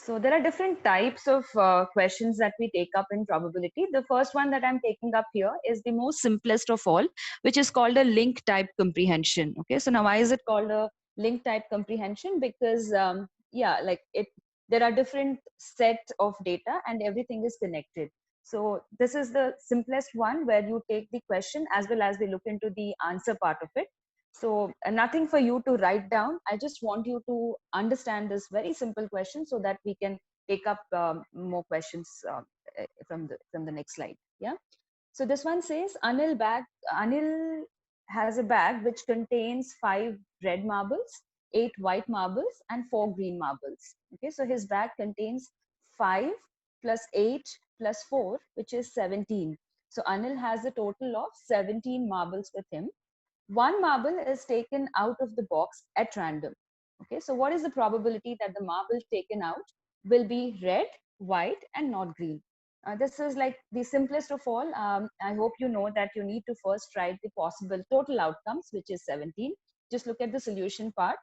So there are different types of questions that we take up in probability. The first one that I'm taking up here is the most simplest of all, which is called a link type comprehension. Okay, so now why is it called a link type comprehension? Because yeah, like there are different set of data and everything is connected. So this is the simplest one where you take the question as well as we look into the answer part of it. So nothing for you to write down. I just want you to understand this very simple question so that we can take up more questions from the next slide. Yeah. So this one says Anil has a bag which contains 5 red marbles, 8 white marbles, and 4 green marbles. Okay, so his bag contains 5 plus 8 plus 4, which is 17. So Anil has a total of 17 marbles with him. One marble is taken out of the box at random. Okay, so what is the probability that the marble taken out will be red, white, and not green? This is like the simplest of all. I hope you know that you need to first write the possible total outcomes, which is 17. Just look at the solution part.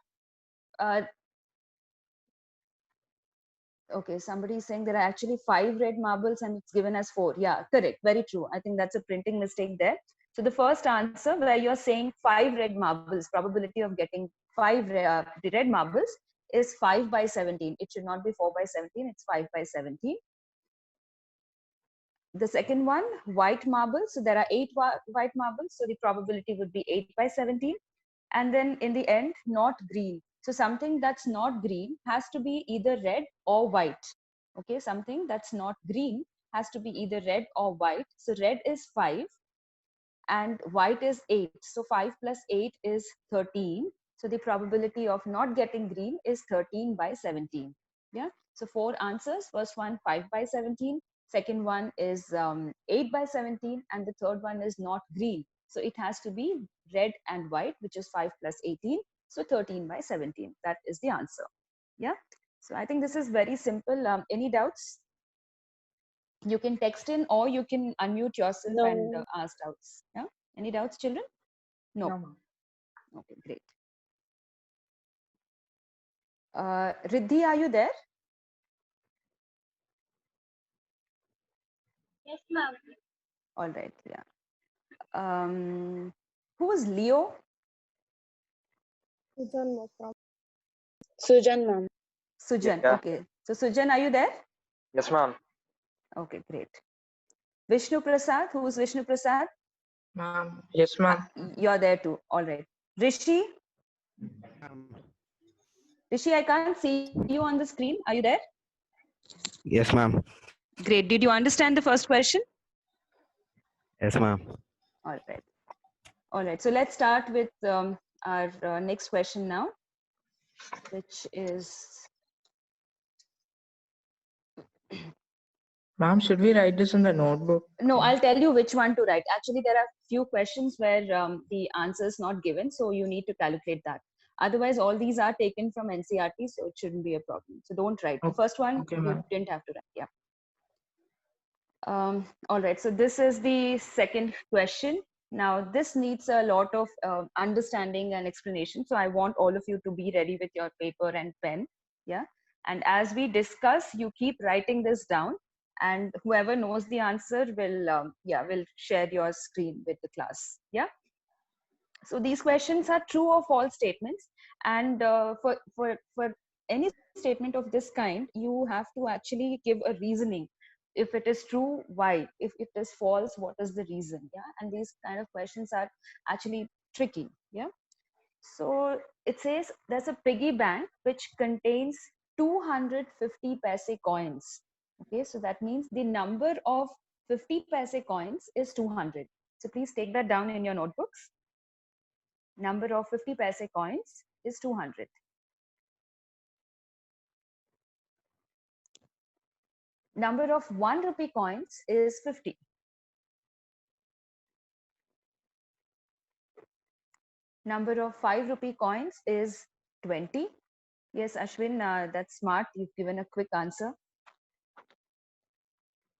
Okay, somebody is saying there are actually 5 red marbles and it's given as 4. Yeah, correct. Very true. I think that's a printing mistake there. So the first answer where you're saying 5 red marbles, probability of getting 5 the red marbles is 5 by 17. It should not be 4 by 17. It's 5 by 17. The second one, white marbles. So there are 8 white marbles. So the probability would be 8 by 17. And then in the end, not green. So something that's not green has to be either red or white. Okay, something that's not green has to be either red or white. So red is 5 and white is 8. So 5 plus 8 is 13. So the probability of not getting green is 13 by 17. Yeah. So 4 answers. First one 5 by 17. Second one is 8 by 17. And the third one is not green. So it has to be red and white, which is 5 plus 18. So 13 by 17. That is the answer. Yeah. So I think this is very simple. Any doubts? You can text in or you can unmute yourself and ask doubts. Yeah. Any doubts, children? No. Okay, great. Riddhi, are you there? Yes, ma'am. All right. Yeah. Who was Leo? Sujan, ma'am. Sujan. Yeah. Okay. So Sujan, are you there? Yes, ma'am. Okay, great. Vishnu Prasad. Who is Vishnu Prasad? Ma'am. Yes, ma'am. You're there too. All right. Rishi. Rishi, I can't see you on the screen. Are you there? Yes, ma'am. Great. Did you understand the first question? Yes, ma'am. All right. All right. So let's start with our next question now, which is. Ma'am, should we write this in the notebook? No, I'll tell you which one to write. Actually, there are few questions where the answer is not given, so you need to calculate that. Otherwise, all these are taken from NCERT, so it shouldn't be a problem. So don't write. The first one, Okay, you ma'am. didn't have to write. Yeah. All right. So this is the second question. Now, this needs a lot of understanding and explanation. So I want all of you to be ready with your paper and pen. Yeah. And as we discuss, you keep writing this down, and whoever knows the answer will share your screen with the class. Yeah. So these questions are true or false statements, and for any statement of this kind, you have to actually give a reasoning. If it is true, why? If it is false, what is the reason? Yeah. And these kind of questions are actually tricky. Yeah. So it says there's a piggy bank which contains 250 paise coins. Okay, so that means the number of 50 paise coins is 200. So please take that down in your notebooks. Number of 50 paise coins is 200. Number of 1 rupee coins is 50. Number of 5 rupee coins is 20. Yes, Ashwin, that's smart. You've given a quick answer.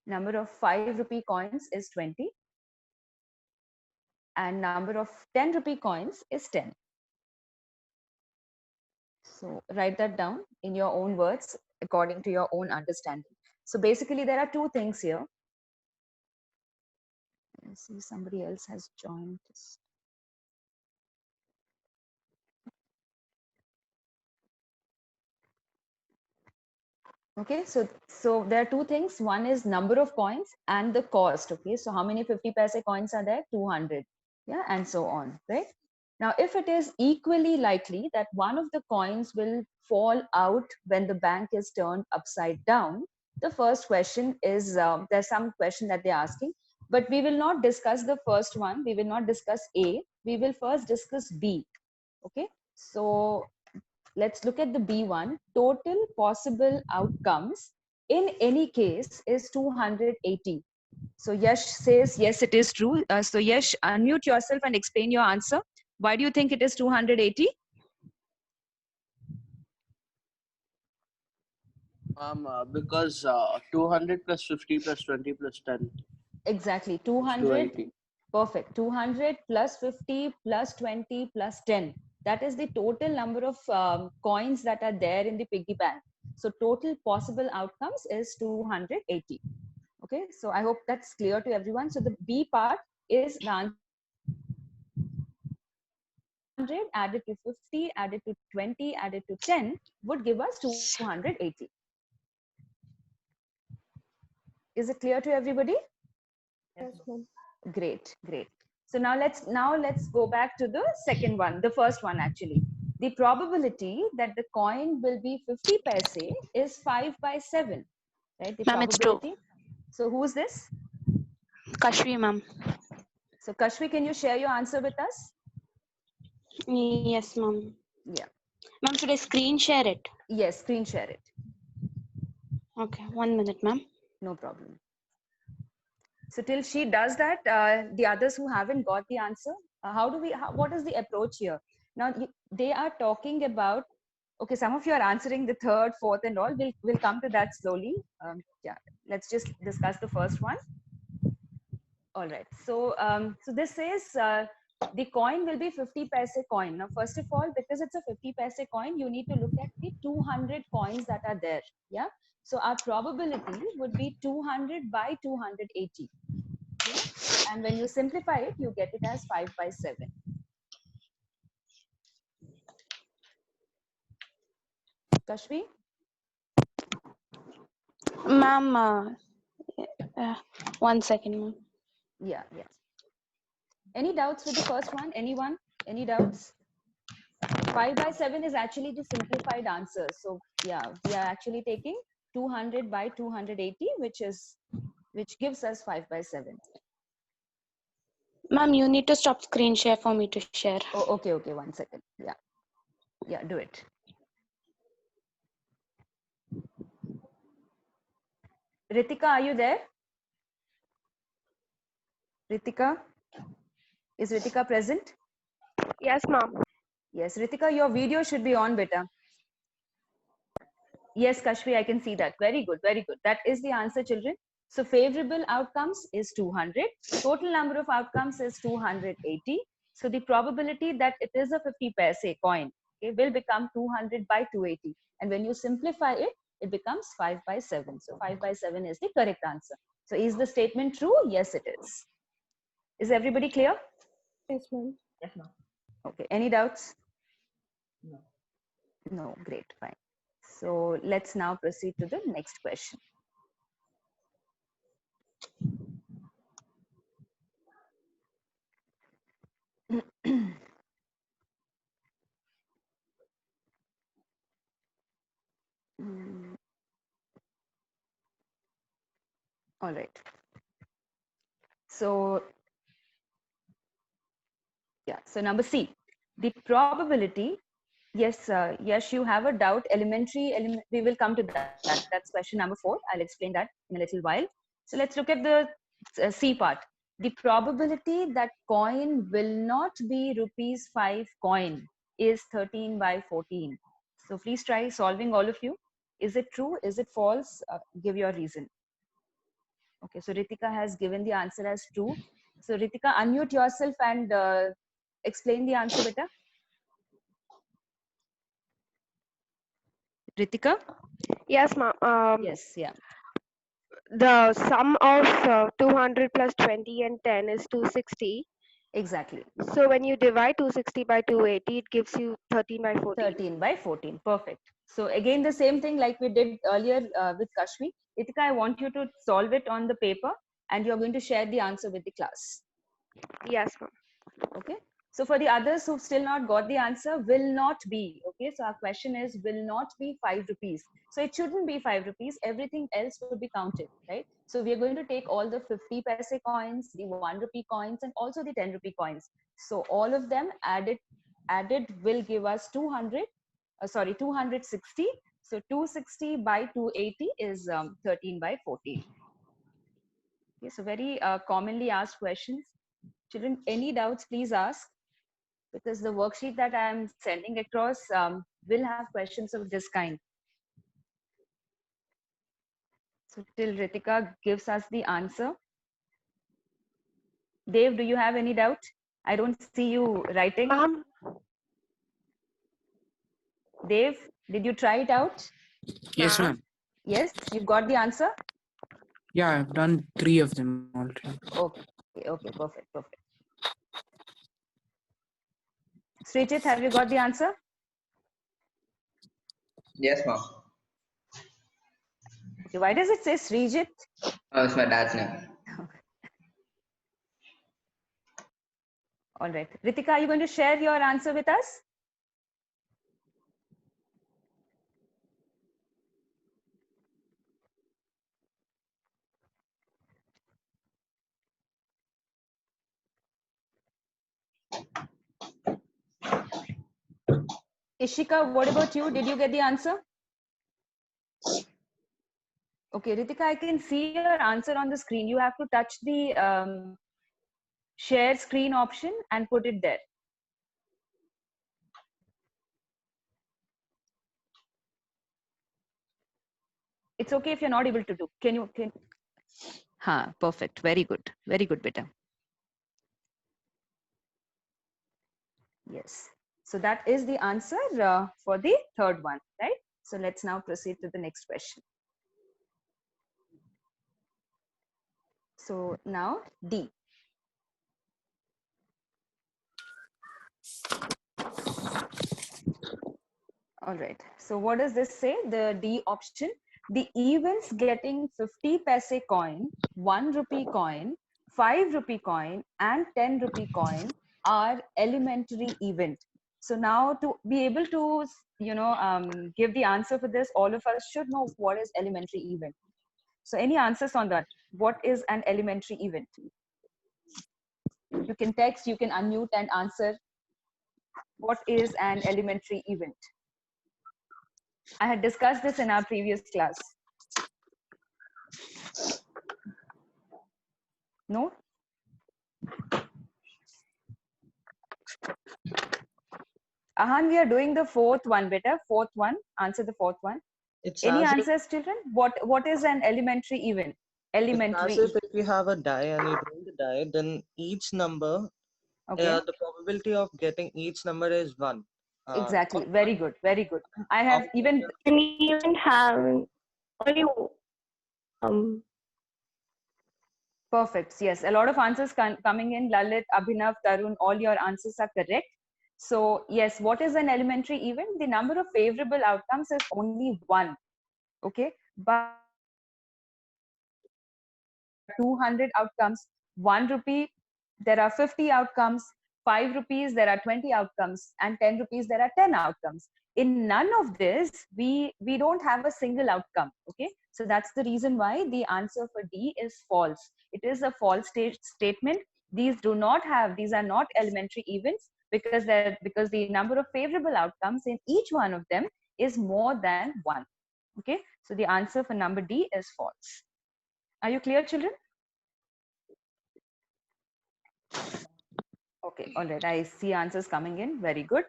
Number of 5 rupee coins is 20. And number of 10 rupee coins is 10. So write that down in your own words. according to your own understanding. So basically, there are two things here. I see somebody else has joined. Okay, so there are two things. One is number of coins and the cost. Okay, so how many 50 paise coins are there? 200. Yeah, and so on, right? Now, if it is equally likely that one of the coins will fall out when the bank is turned upside down, the first question is there's some question that they're asking, but we will not discuss the first one. We will not discuss A. We will first discuss B. Okay, so let's look at the B one. Total possible outcomes in any case is 280. So Yash says, yes, it is true. So Yash, unmute yourself and explain your answer. Why do you think it is 280? Because 200 plus 50 plus 20 plus 10 Exactly, is 200. 280. Perfect. 200 plus 50 plus 20 plus 10. That is the total number of coins that are there in the piggy bank. So total possible outcomes is 280. Okay, so I hope that's clear to everyone. So the B part is the answer 100 added to 50 added to 20 added to 10 would give us 280. Is it clear to everybody? Yes, ma'am. Great, great. So now let's go back to the second one, the first one actually. The probability that the coin will be 50 paise is 5 by 7, right? The Ma'am, it's true. probability. So who's this? Kashvi, ma'am. So Kashvi, can you share your answer with us? Yes, ma'am. Yeah. Ma'am, should I screen share it? Yes, screen share it. Okay, 1 minute, ma'am. No problem. So till she does that, the others who haven't got the answer, what is the approach here? Now, they are talking about, okay, some of you are answering the third, fourth and all. We'll come to that slowly. Yeah, let's just discuss the first one. All right. So this says the coin will be 50 paise coin. Now, first of all, because it's a 50 paise coin, you need to look at the 200 coins that are there. Yeah. So our probability would be 200 by 280. Yeah? And when you simplify it, you get it as 5 by 7. Kashvi? Ma'am, 1 second, ma'am. Yeah, yeah. Any doubts with the first one? Anyone? Any doubts? 5 by 7 is actually the simplified answer. So yeah, we are actually taking 200 by 280, which gives us 5 by 7. Ma'am, you need to stop screen share for me to share. Oh, okay, 1 second. Yeah. Yeah, do it. Ritika, are you there? Ritika? Is Ritika present? Yes, ma'am. Yes, Ritika, your video should be on, beta. Yes, Kashvi, I can see that. Very good, very good. That is the answer, children. So favorable outcomes is 200. Total number of outcomes is 280. So the probability that it is a 50 paise coin, okay, will become 200 by 280. And when you simplify it, it becomes 5 by 7. So 5 by 7 is the correct answer. So is the statement true? Yes, it is. Is everybody clear? Yes, ma'am. Yes, ma'am. Okay. Any doubts? No. No. Great. Fine. So let's now proceed to the next question. All right. So yeah, so number C, the probability, yes, yes, you have a doubt, we will come to that. That's question number 4. I'll explain that in a little while. So let's look at the C part. The probability that coin will not be rupees 5 coin is 13 by 14. So please try solving, all of you. Is it true? Is it false? Give your reason. Okay, so Ritika has given the answer as true. So Ritika, unmute yourself and explain the answer, beta. Ritika? Yes, ma'am. Yes, yeah. The sum of 200 plus 20 and 10 is 260. Exactly. So when you divide 260 by 280, it gives you 13 by 14. 13 by 14. Perfect. So again, the same thing like we did earlier with Kashmi. Ritika, I want you to solve it on the paper and you're going to share the answer with the class. Yes, ma'am. Okay. So for the others who've still not got the answer, will not be. Okay. So our question is, will not be 5 rupees. So it shouldn't be 5 rupees. Everything else would be counted, right? So we are going to take all the 50 paise coins, the 1 rupee coins, and also the 10 rupee coins. So all of them added will give us 260. So 260 by 280 is 13 by 14. Okay, so very commonly asked questions. Children, any doubts, please ask, because the worksheet that I am sending across will have questions of this kind. So till Ritika gives us the answer. Dave, do you have any doubt? I don't see you writing. Ma'am, Dave, did you try it out? Yes, ma'am. Yes, you've got the answer? Yeah, I've done 3 of them already. Okay, perfect. Srijit, have you got the answer? Yes, ma'am. Okay, why does it say Srijit? Oh, it's my dad's name. All right. Ritika, are you going to share your answer with us? Ishika, what about you? Did you get the answer? Okay, Ritika, I can see your answer on the screen. You have to touch the share screen option and put it there. It's okay if you're not able to do. Can perfect. Very good, beta. Yes. So that is the answer for the third one, right? So let's now proceed to the next question. So now D. All right. So what does this say? The D option. The events getting 50 paise coin, 1 rupee coin, 5 rupee coin, and 10 rupee coin are elementary event. So now to be able to, give the answer for this, all of us should know what is elementary event. So any answers on that? What is an elementary event? You can text, you can unmute and answer. What is an elementary event? I had discussed this in our previous class. No? Ahan, we are doing the fourth one, beta. Fourth one. Answer the fourth one. It's Any as if, answers, children? What is an elementary event? Elementary. it's as if you have a die and you roll the die, then each number, Okay. the probability of getting each number is 1. Exactly. Very good. I have even. and even have only Perfect. Yes, a lot of answers coming in. Lalit, Abhinav, Tarun, all your answers are correct. So yes, what is an elementary event? The number of favorable outcomes is only 1. Okay, but 200 outcomes, 1 rupee, there are 50 outcomes, 5 rupees, there are 20 outcomes, and 10 rupees, there are 10 outcomes. In none of this, we don't have a single outcome. Okay, so that's the reason why the answer for D is false. It is a false statement. These are not elementary events because the number of favorable outcomes in each one of them is more than 1. Okay, so the answer for number D is false. Are you clear, children? Okay, all right. I see answers coming in. Very good.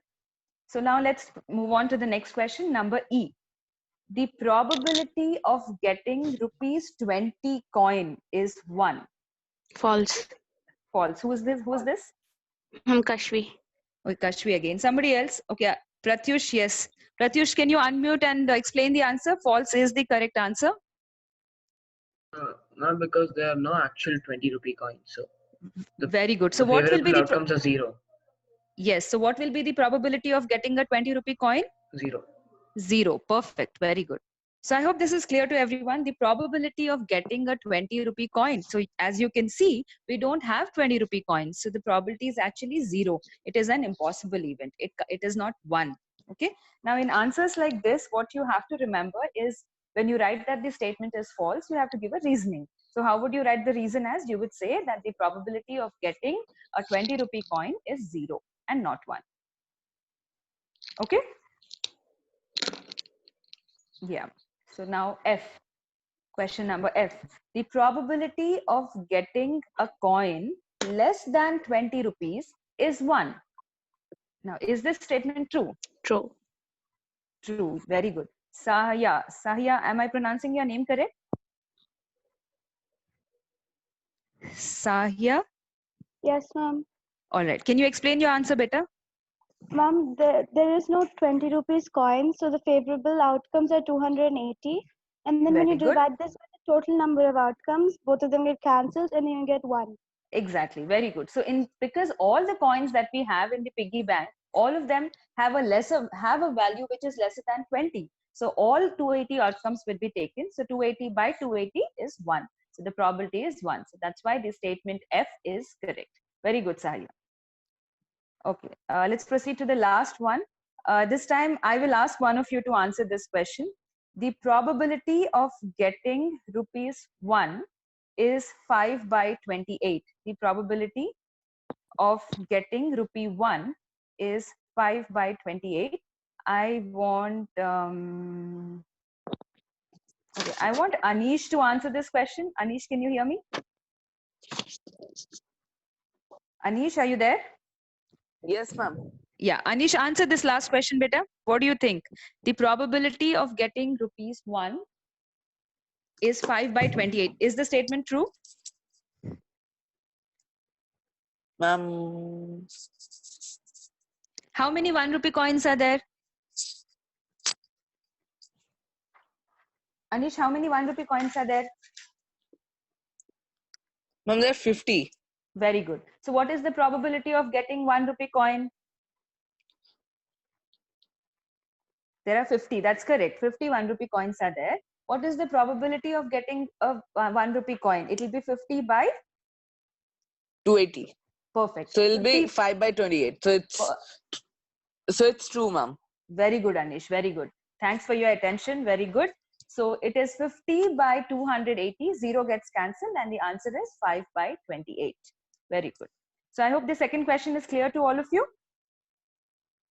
So now let's move on to the next question, number E. The probability of getting rupees 20 coin is 1. False. False. Who's this? I'm Kashvi. Oh, Kashvi again. Somebody else? Okay, Pratyush, yes. Pratyush, can you unmute and explain the answer? False is the correct answer. Ma'am, because there are no actual 20 rupee coins. So Very good. So the what will be favorable the outcomes are zero. yes? So what will be the probability of getting a 20 rupee coin? Zero. 0. Perfect. Very good. So I hope this is clear to everyone. The probability of getting a 20 rupee coin. So as you can see, we don't have 20 rupee coins. So the probability is actually 0. It is an impossible event. It is not 1. Okay. Now in answers like this, what you have to remember is when you write that the statement is false, you have to give a reasoning. So how would you write the reason as? You would say that the probability of getting a 20 rupee coin is 0 and not 1. Okay. Yeah. So now F, question number F. The probability of getting a coin less than 20 rupees is 1. Now, is this statement true? True. True. Very good. Sahya. Sahya, am I pronouncing your name correct? Sahya. Yes, ma'am. All right. Can you explain your answer better? Ma'am, there is no 20 rupees coin, so the favorable outcomes are 280. And then when Very you good. divide this with the total number of outcomes, both of them get cancelled and you get 1. Exactly. Very good. So because all the coins that we have in the piggy bank, all of them have a value which is lesser than 20. So all 280 outcomes will be taken. So 280 by 280 is 1. So the probability is 1. So that's why the statement F is correct. Very good, Sahya. Okay, let's proceed to the last one. This time I will ask one of you to answer this question. The probability of getting ₹1 is 5 by 28. The probability of getting ₹1 is 5 by 28. I want I want Anish to answer this question. Anish, can you hear me? Anish, are you there? Yes, ma'am. Yeah, Anish, answer this last question, beta. What do you think? The probability of getting ₹1 is 5 by 28. Is the statement true? Ma'am, How many 1 rupee coins are there? Anish, how many 1 rupee coins are there? ma'am, there are 50. Very good. So what is the probability of getting 1 rupee coin? There are 50. That's correct. 50 1 rupee coins are there. What is the probability of getting a 1 rupee coin? It will be 50 by 280. perfect. So it'll 50 be 5 by 28. So it's true, ma'am. Very good, Anish. Very good. Thanks for your attention. Very good. So it is 50 by 280. 0 gets cancelled and the answer is 5 by 28. Very good. So I hope the second question is clear to all of you.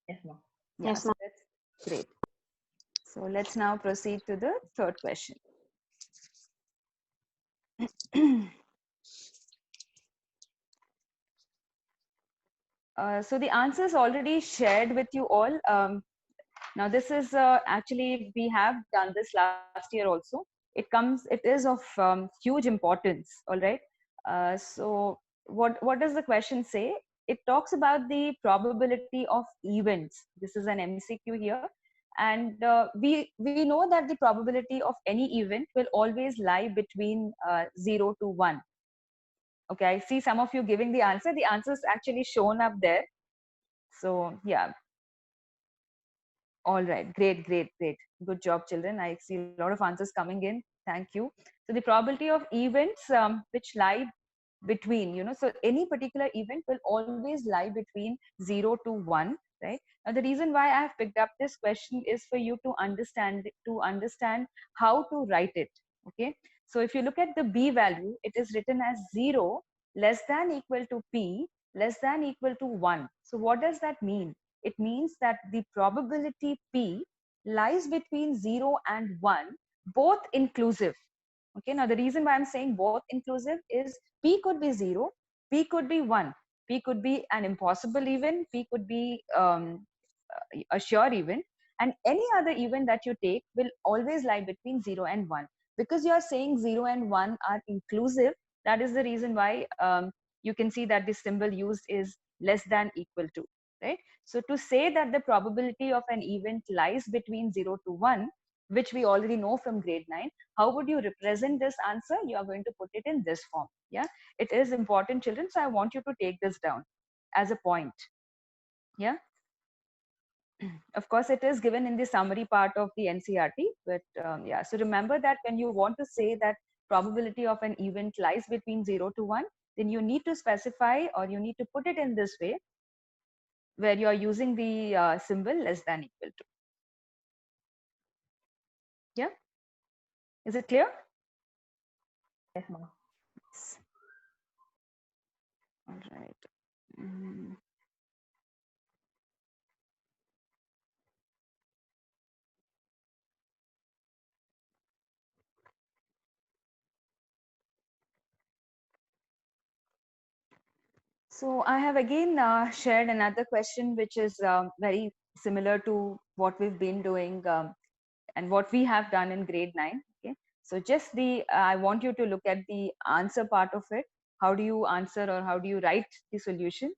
Yes, ma'am. Yeah, Yes, so that's great. So let's now proceed to the third question. So the answers already shared with you all. Now this is actually we have done this last year also. It is of huge importance. All right. So what does the question say? It talks about the probability of events. This is an MCQ here, and we know that the probability of any event will always lie between 0 to 1. Okay, I see some of you giving the answer. The answer is actually shown up there. So yeah. All right, great, great, great. Good job, children. I see a lot of answers coming in. Thank you. So the probability of events which lie between, so any particular event will always lie between 0 to 1, right? Now the reason why I have picked up this question is for you to understand how to write it. Okay. So if you look at the B value, it is written as 0 less than equal to P less than equal to 1. So what does that mean? It means that the probability P lies between 0 and 1, both inclusive. Okay, now the reason why I'm saying both inclusive is P could be 0, P could be 1, P could be an impossible event, P could be a sure event, and any other event that you take will always lie between 0 and 1. Because you are saying 0 and 1 are inclusive, that is the reason why you can see that the symbol used is less than equal to. right? So to say that the probability of an event lies between 0 to 1, which we already know from grade 9, how would you represent this answer? You are going to put it in this form. Yeah, it is important, children. So I want you to take this down as a point. Yeah. Of course, it is given in the summary part of the NCRT, but yeah, so remember that when you want to say that probability of an event lies between 0 to 1, then you need to specify, or you need to put it in this way, where you are using the symbol less than equal to. Yeah, is it clear? Yes, ma'am. All right. Mm. So I have again shared another question, which is very similar to what we've been doing and what we have done in grade 9. Okay, so just I want you to look at the answer part of it. How do you answer, or how do you write the solutions,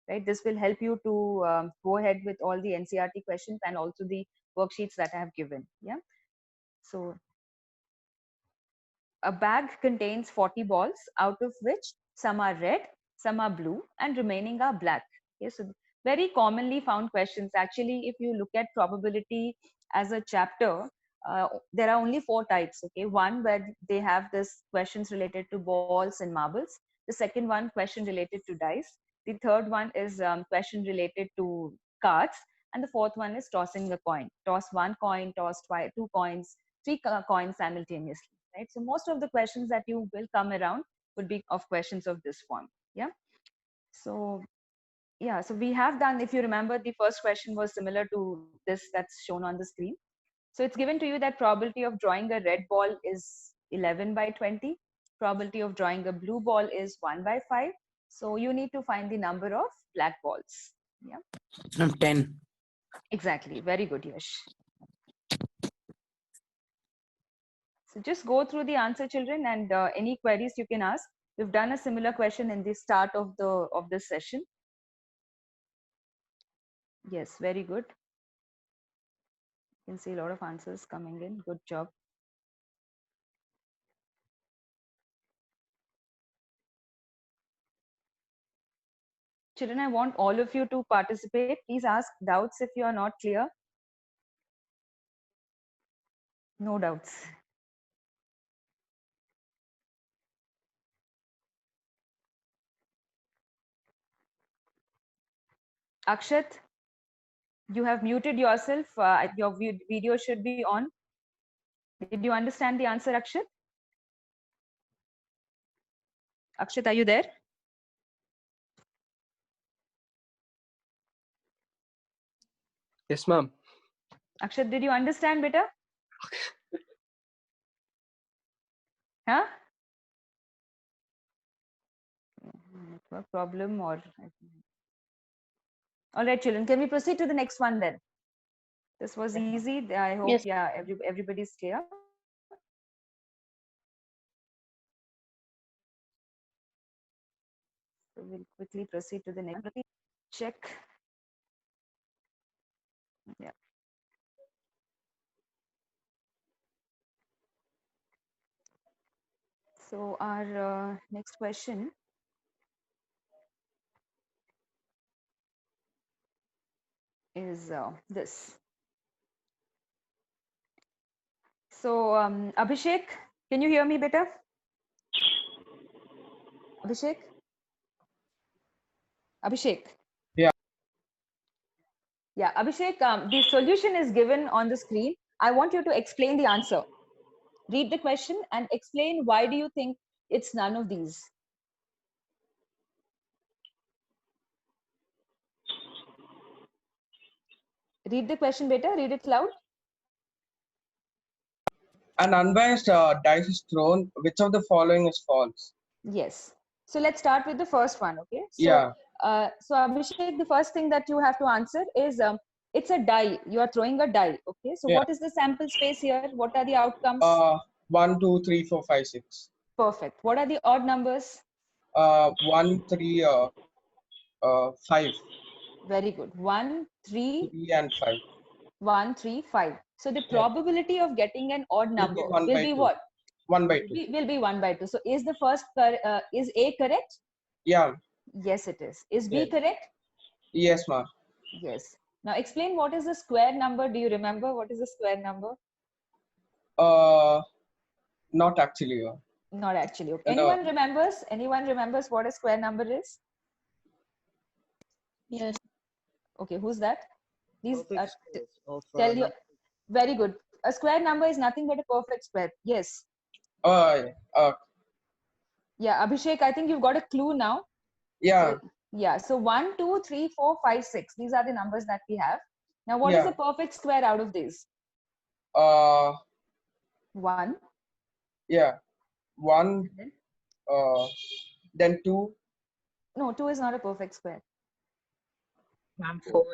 right? This will help you to go ahead with all the NCRT questions and also the worksheets that I have given. Yeah, so a bag contains 40 balls, out of which some are red, some are blue, and remaining are black. Okay, so very commonly found questions. Actually, if you look at probability as a chapter, there are only 4 types. Okay, one where they have this questions related to balls and marbles. The second one, question related to dice. The third one is question related to cards, and the fourth one is tossing a coin. Toss one coin, toss 2 coins, 3 coins simultaneously. Right? So most of the questions that you will come around would be of questions of this form. Yeah. So yeah, so we have done, if you remember, the first question was similar to this that's shown on the screen. So it's given to you that probability of drawing a red ball is 11 by 20. Probability of drawing a blue ball is 1 by 5. So you need to find the number of black balls. Yeah. 10. Exactly. Very good, Yash. So just go through the answer, children, and any queries you can ask. We've done a similar question in the start of this session. Yes, very good. You can see a lot of answers coming in. Good job. Children, I want all of you to participate. Please ask doubts if you are not clear. No doubts. Akshat, you have muted yourself. Your video should be on. Did you understand the answer, Akshat? Akshat, are you there? Yes, ma'am. Akshat, did you understand, beta? Huh? Network problem or... All right, children, can we proceed to the next one then? This was easy. I hope, Yes. yeah, everybody's clear. So we'll quickly proceed to the next. Check. Yeah. So our next question is this. So Abhishek, can you hear me better? Abhishek? Abhishek? Yeah. Yeah, Abhishek, the solution is given on the screen. I want you to explain the answer. Read the question and explain why do you think it's none of these. Read the question better, read it loud. An unbiased dice is thrown. Which of the following is false? Yes. So let's start with the first one, okay? So, Yeah. So Abhishek, the first thing that you have to answer is it's a die. You are throwing a die, okay? So Yeah. what is the sample space here? What are the outcomes? 1, 2, 3, 4, 5, 6. Perfect. What are the odd numbers? 1, 3, 5. Very good. 1, 3, 3 and 5. 1, 3, 5. So the probability of getting an odd Will number be 1 will by be 2. what? 1 by 2. Will be 1 by 2. So is the first, is A correct? Yeah. Yes, it is. Is B Yeah. correct? Yes, ma'am. Yes. Now explain what is the square number. Do you remember what is the square number? Not actually. Not actually. Okay. No. Anyone remembers? Anyone remembers what a square number is? Yes. Okay, who's that? Please Perfect squares of tell you. Very good. A square number is nothing but a perfect square. Yes. Yeah, Abhishek, I think you've got a clue now. Yeah. So, yeah. So 1, 2, 3, 4, 5, 6. These are the numbers that we have. Now, what is Yeah. a perfect square out of these? 1. Yeah. 1. Then 2. No, 2 is not a perfect square. Ma'am, 4.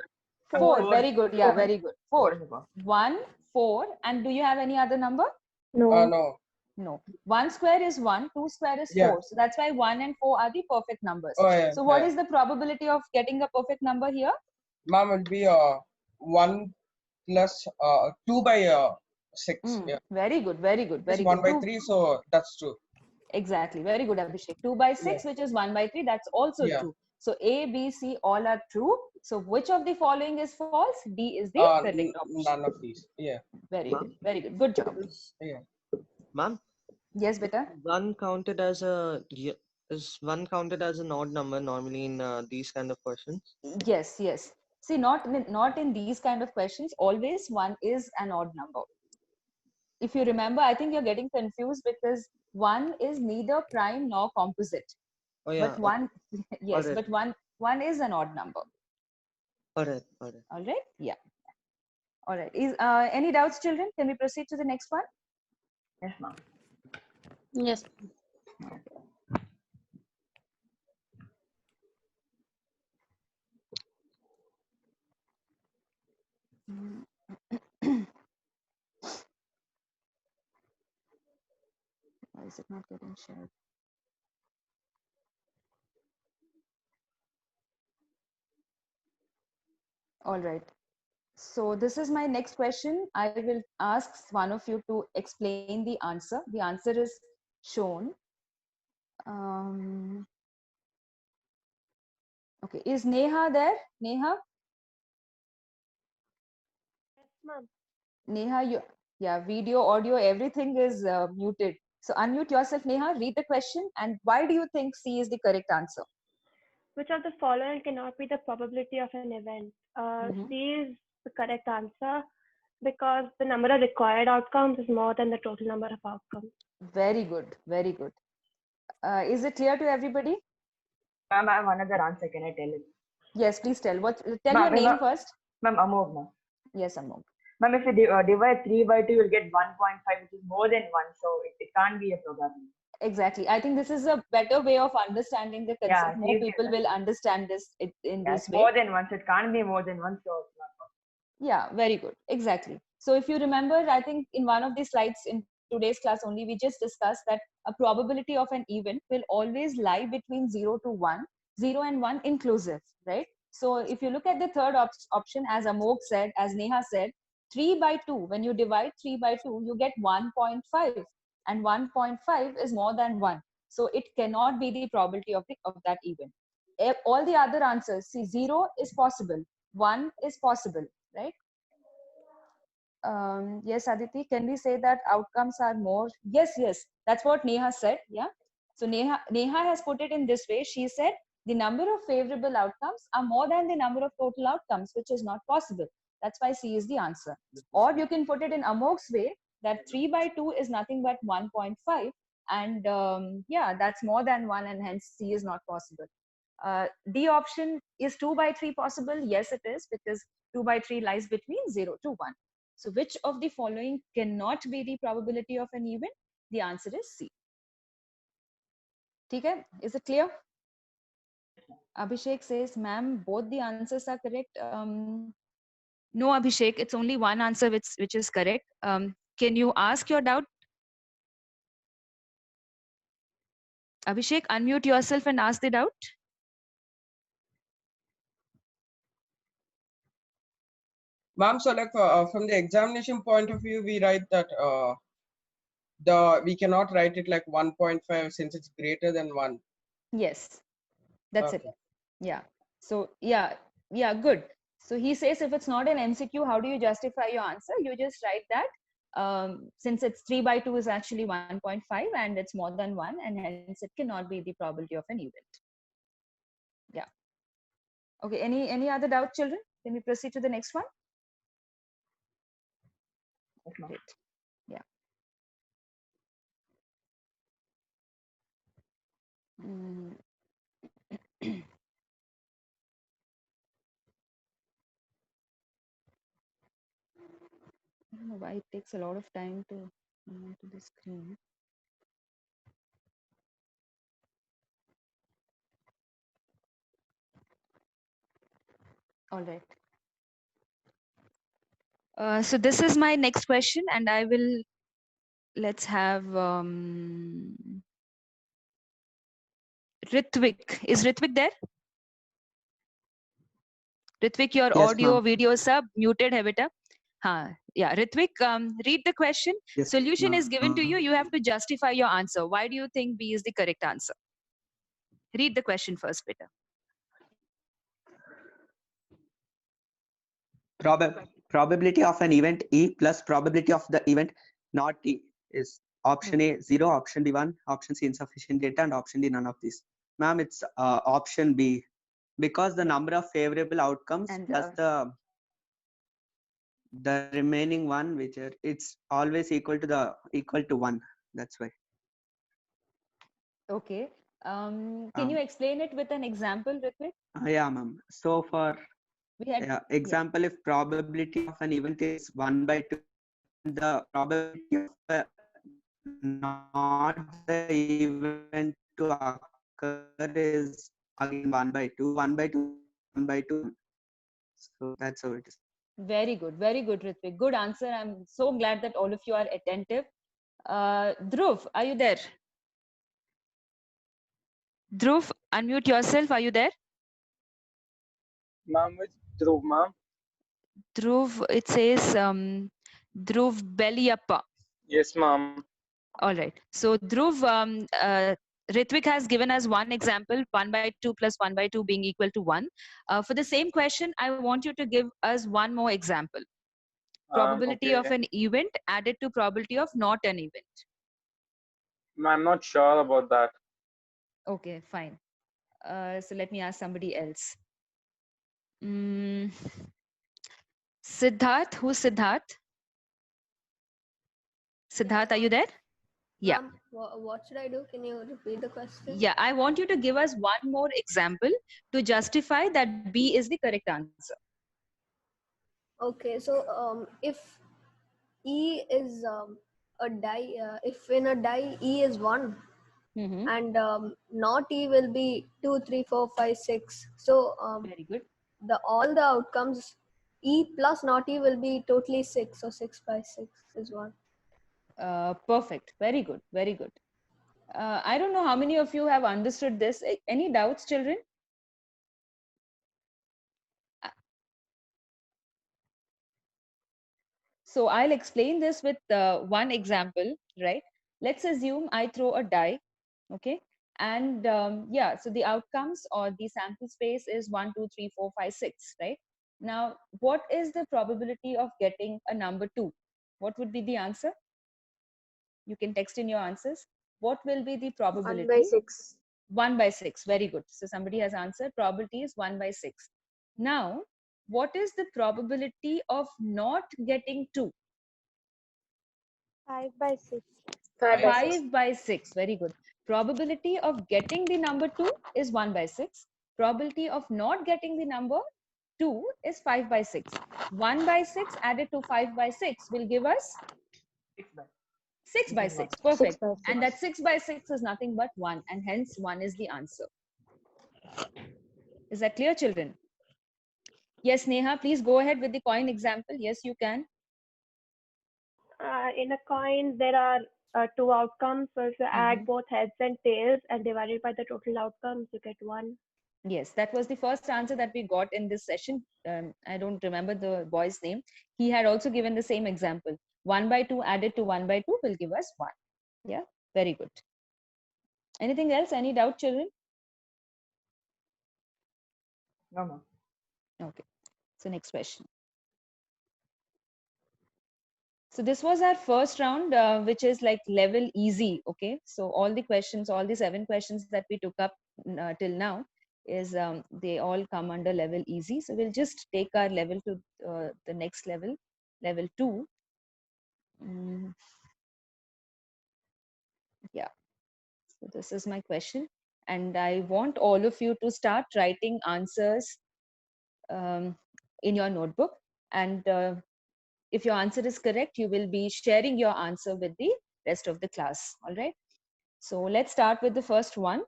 4. Very good. Yeah, very good. 4. is above. 1, 4. And do you have any other number? No. No. No. 1 square is 1, 2 square is 4. Yeah. So that's why 1 and 4 are the perfect numbers. Oh, yeah. So what Yeah. is the probability of getting a perfect number here? Ma'am, will be 1 plus 2 by 6. Yeah. Very good. Very good. Very It's 1 good. by 3, so that's true. Exactly. Very good, Abhishek. 2 by 6, which is 1 by 3. That's also Yeah. true. So A, B, C, all are true. So which of the following is false? D is the correct option. None of these. Yeah. Very good. Very good. Good job. Yeah. Ma'am, Yes, beta. one counted as is one counted as an odd number normally in these kind of questions? Yes, yes. See, not in these kind of questions. Always one is an odd number. If you remember, I think you're getting confused because one is neither prime nor composite. Oh yeah. But one, yes, Alright. but one is an odd number. Alright. Alright. All right. Yeah. All right. Is any doubts, children? Can we proceed to the next one? Yes, ma'am. Yes. Why is it not getting shared? All right. So this is my next question. I will ask one of you to explain the answer. The answer is shown. Okay. Is Neha there? Neha? Yes, ma'am. Neha, video, audio, everything is muted. So unmute yourself, Neha. Read the question. And why do you think C is the correct answer? Which of the following cannot be the probability of an event? C is the correct answer because the number of required outcomes is more than the total number of outcomes. Very good. Very good. Is it clear to everybody? Ma'am, I have another answer. Can I tell it? Yes, please tell. Tell Ma'am, your name first. Ma'am, Amog, ma'am. Yes, Amog. Ma'am, if you divide 3 by 2, you'll get 1.5, which is more than 1. So it can't be a probability. Exactly. I think this is a better way of understanding the concept. Yeah, More easier. people will understand this in this It's way. more than 1, so it can't be more than 1. So it's not possible. Yeah, very good. Exactly. So if you remember, I think in one of the slides in today's class only, we just discussed that a probability of an event will always lie between 0 to 1, 0 and 1 inclusive, right? So if you look at the third option, as Amog said, as Neha said, 3 by 2, when you divide 3 by 2, you get 1.5. And 1.5 is more than 1. So it cannot be the probability of that event. All the other answers, see, 0 is possible, 1 is possible, right? Yes, Aditi, can we say that outcomes are more? Yes, that's what Neha said. Yeah. So Neha has put it in this way. She said the number of favorable outcomes are more than the number of total outcomes, which is not possible. That's why C is the answer. Or you can put it in Amog's way that 3 by 2 is nothing but 1.5. And yeah, that's more than 1, and hence C is not possible. D option, is 2 by 3 possible? Yes, it is, because 2 by 3 lies between 0 to 1. So which of the following cannot be the probability of an event? The answer is C. Okay, is it clear? Abhishek says, ma'am, both the answers are correct. No, Abhishek, it's only one answer which is correct. Can you ask your doubt? Abhishek, unmute yourself and ask the doubt. Ma'am, so like from the examination point of view, we write that we cannot write it like 1.5 since it's greater than 1. Yes, that's it. Okay. Yeah. So yeah, good. So he says if it's not an MCQ, how do you justify your answer? You just write that since it's 3 by 2 is actually 1.5 and it's more than 1, and hence it cannot be the probability of an event. Yeah. Okay. Any other doubt, children? Can we proceed to the next one? Great. Yeah. Mm. I don't know why it takes a lot of time to come onto the screen. All right. So this is my next question, and I will, let's have Ritvik. Is Ritvik there? Ritvik, your Yes, audio, ma'am. video sub muted hai beta. Haan. Yeah, Ritvik, read the question. Yes, Solution is given to ma'am. you. You have to justify your answer. Why do you think B is the correct answer? Read the question first, beta. Probability of an event E plus probability of the event not E is option A 0, option D 1, option C insufficient data, and option D none of these. Ma'am, it's option B, because the number of favorable outcomes And, plus the remaining one, which are, it's always equal to 1. That's why. Okay. Can you explain it with an example, Ritvik? Yeah, ma'am. So for We had example, if probability of an event is 1 by 2, the probability of not the event to occur is again 1 by 2, 1 by 2, 1 by 2. So that's how it is. Very good, Ritvik. Good answer. I'm so glad that all of you are attentive. Dhruv, are you there? Dhruv, unmute yourself. Are you there? Ma'am, which Dhruv, ma'am? Dhruv, it says Dhruv Belliyappa. Yes, ma'am. All right. So Dhruv, Ritvik has given us one example, 1 by 2 plus 1 by 2 being equal to 1. For the same question, I want you to give us one more example. Probability of Okay. an event added to probability of not an event. I'm not sure about that. Okay, fine. So let me ask somebody else. Siddharth, who's Siddharth? Siddharth, are you there? Yeah. What should I do? Can you repeat the question? Yeah, I want you to give us one more example to justify that B is the correct answer. Okay, so if E is a die, if in a die E is 1, and not E will be 2, 3, 4, 5, 6. So very good. All the outcomes E plus not E will be totally 6. So 6 by 6 is 1. Perfect. Very good. Very good. I don't know how many of you have understood this. Any doubts, children? So I'll explain this with one example, right? Let's assume I throw a die, okay? And yeah, so the outcomes or the sample space is 1, 2, 3, 4, 5, 6, right? Now, what is the probability of getting a number 2? What would be the answer? You can text in your answers. What will be the probability? 1 by 6. 1 by 6. Very good. So somebody has answered. Probability is 1 by 6. Now, what is the probability of not getting 2? 5 by 6. 5 by 6. Very good. Probability of getting the number 2 is 1 by 6. Probability of not getting the number 2 is 5 by 6. 1 by 6 added to 5 by 6 will give us 6 by 6. Perfect. 6 by 6. And that 6 by 6 is nothing but 1, and hence 1 is the answer. Is that clear, children? Yes, Neha, please go ahead with the coin example. Yes, you can. In a coin, there are 2 outcomes. So if you add both heads and tails and divide it by the total outcomes, you get 1. Yes, that was the first answer that we got in this session. I don't remember the boy's name. He had also given the same example. 1 by 2 added to 1 by 2 will give us 1. Yeah, very good. Anything else? Any doubt, children? No, ma'am. Okay. So next question. So this was our first round, which is like level easy. Okay. So all the questions, all the 7 questions that we took up till now is they all come under level easy. So we'll just take our level to the next level, level 2. Yeah. So this is my question. And I want all of you to start writing answers in your notebook. And if your answer is correct, you will be sharing your answer with the rest of the class. All right. So let's start with the first one.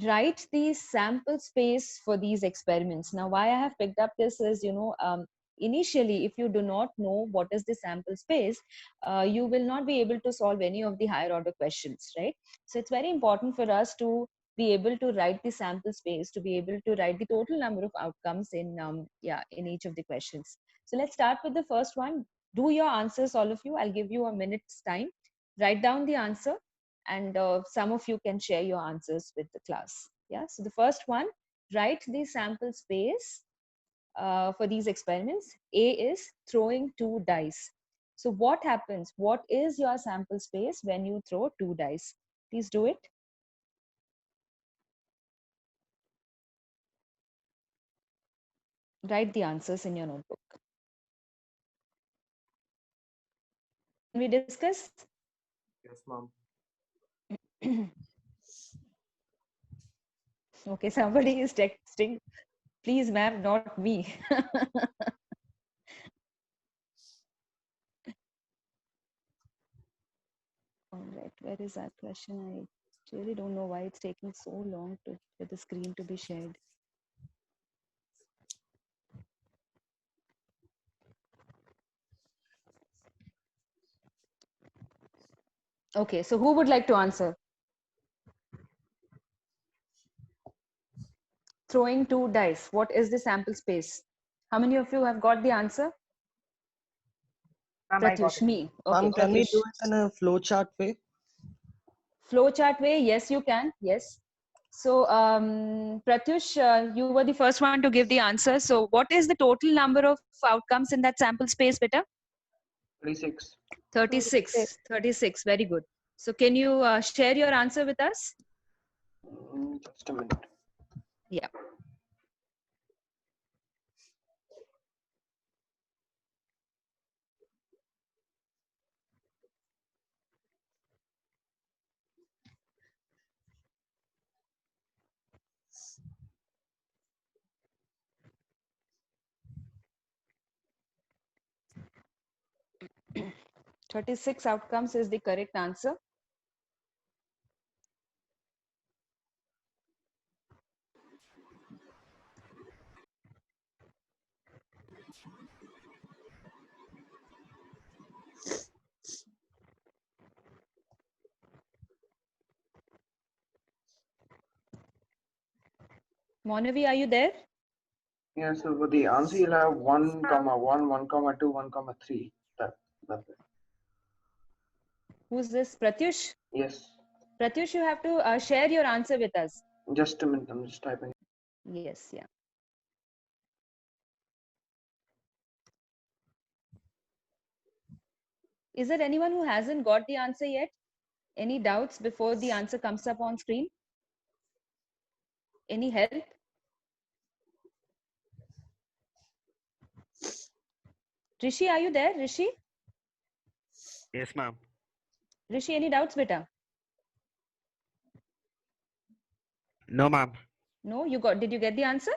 Write the sample space for these experiments. Now, why I have picked up this is, initially, if you do not know what is the sample space, you will not be able to solve any of the higher order questions, right? So it's very important for us to be able to write the sample space, to be able to write the total number of outcomes in each of the questions. So let's start with the first one. Do your answers, all of you. I'll give you a minute's time. Write down the answer, and some of you can share your answers with the class. Yeah. So the first one, write the sample space for these experiments. A is throwing 2 dice. So what happens? What is your sample space when you throw 2 dice? Please do it. Write the answers in your notebook. Can we discuss? Yes, ma'am. Okay, somebody is texting. Please, ma'am, not me. All right, where is that question? I really don't know why it's taking so long for the screen to be shared. Okay, so who would like to answer? Throwing 2 dice. What is the sample space? How many of you have got the answer? Pratyush, me. Okay, Can we Pratyush. do it in a flowchart way? Flowchart way, yes, you can. Yes. So, Pratyush, you were the first one to give the answer. So, what is the total number of outcomes in that sample space, beta? 36. 36. 36. Very good. So, can you share your answer with us? Just a minute. Yeah. 36 outcomes is the correct answer. Monavi, are you there? Yeah, so for the answer you'll have 1, 1, 1, 2, 1, 3. That's it. Who's this? Pratyush? Yes. Pratyush, you have to share your answer with us. Just a minute, I'm just typing. Yes, yeah. Is there anyone who hasn't got the answer yet? Any doubts before the answer comes up on screen? Any help? Rishi, are you there? Rishi? Yes, ma'am. Rishi, any doubts, beta? No, ma'am. No, did you get the answer?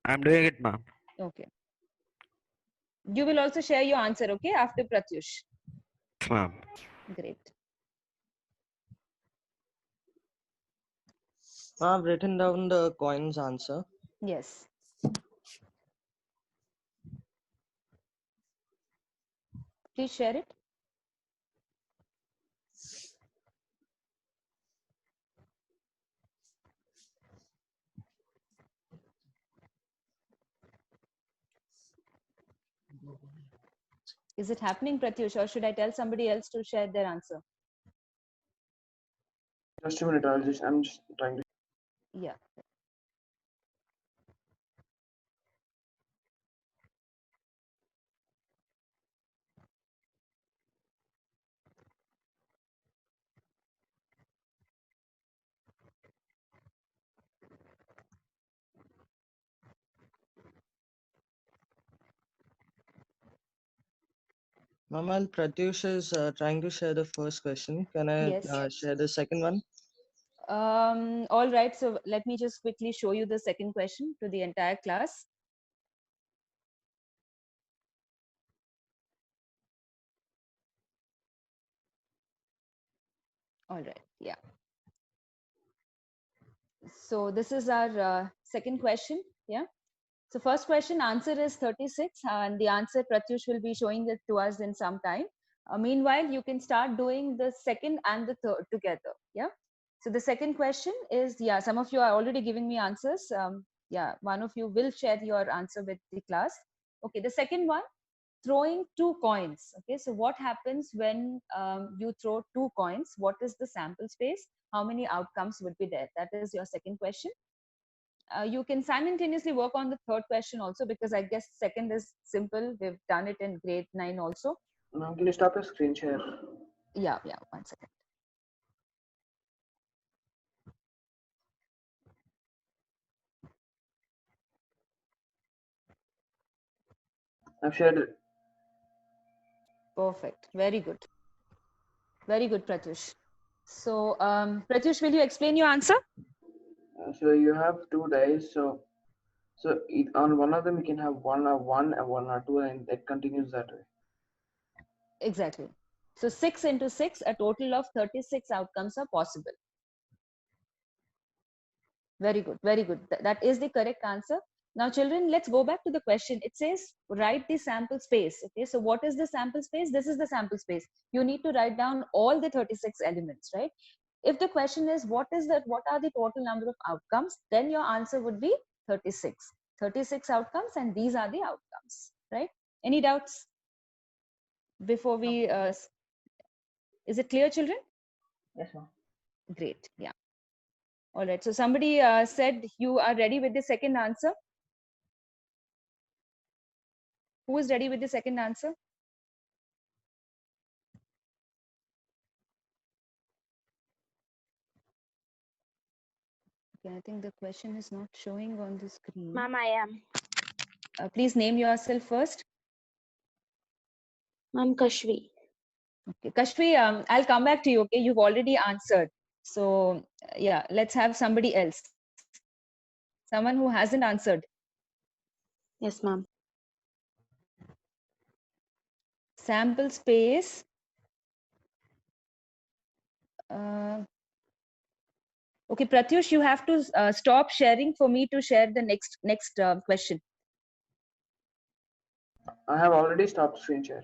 I'm doing it, ma'am. Okay. You will also share your answer, okay, after Pratyush. Yes, ma'am. Great. I've written down the coin's answer. Yes. Please share it. Is it happening, Pratyush, or should I tell somebody else to share their answer? Just a minute. I'm just trying to. Yeah. Ma'am, while Pratyush is trying to share the first question, can I Yes. share the second one? All right. So let me just quickly show you the second question to the entire class. All right. Yeah. So this is our second question. Yeah. So first question answer is 36 and the answer Pratyush will be showing it to us in some time. Meanwhile, you can start doing the second and the third together. Yeah. So the second question is, yeah, some of you are already giving me answers. Yeah, one of you will share your answer with the class. Okay, the second one, throwing two coins. Okay, so what happens when you throw two coins? What is the sample space? How many outcomes would be there? That is your second question. You can simultaneously work on the third question also, because I guess second is simple. We've done it in grade 9 also. Now, can you stop your screen share? Yeah, 1 second. I've shared it. Perfect. Very good. Very good, Pratyush. So, Pratyush, will you explain your answer? So you have two dice. So on one of them you can have one or one and one or two, and it continues that way. Exactly. So 6 into 6, a total of 36 outcomes are possible. Very good. Very good. That is the correct answer. Now, children, let's go back to the question. It says, write the sample space. Okay, so what is the sample space? This is the sample space. You need to write down all the 36 elements, right? If the question is, what are the total number of outcomes? Then your answer would be 36. 36 outcomes, and these are the outcomes, right? Any doubts before we, is it clear, children? Yes, ma'am. Great. Yeah. All right. So somebody said you are ready with the second answer. Who is ready with the second answer? Okay, I think the question is not showing on the screen. Ma'am, I am. Please name yourself first. Ma'am, Kashvi. Okay, Kashvi, I'll come back to you. Okay, you've already answered. So yeah, let's have somebody else. Someone who hasn't answered. Yes, ma'am. Sample space. Okay, Pratyush, you have to stop sharing for me to share the next question. I have already stopped screen share.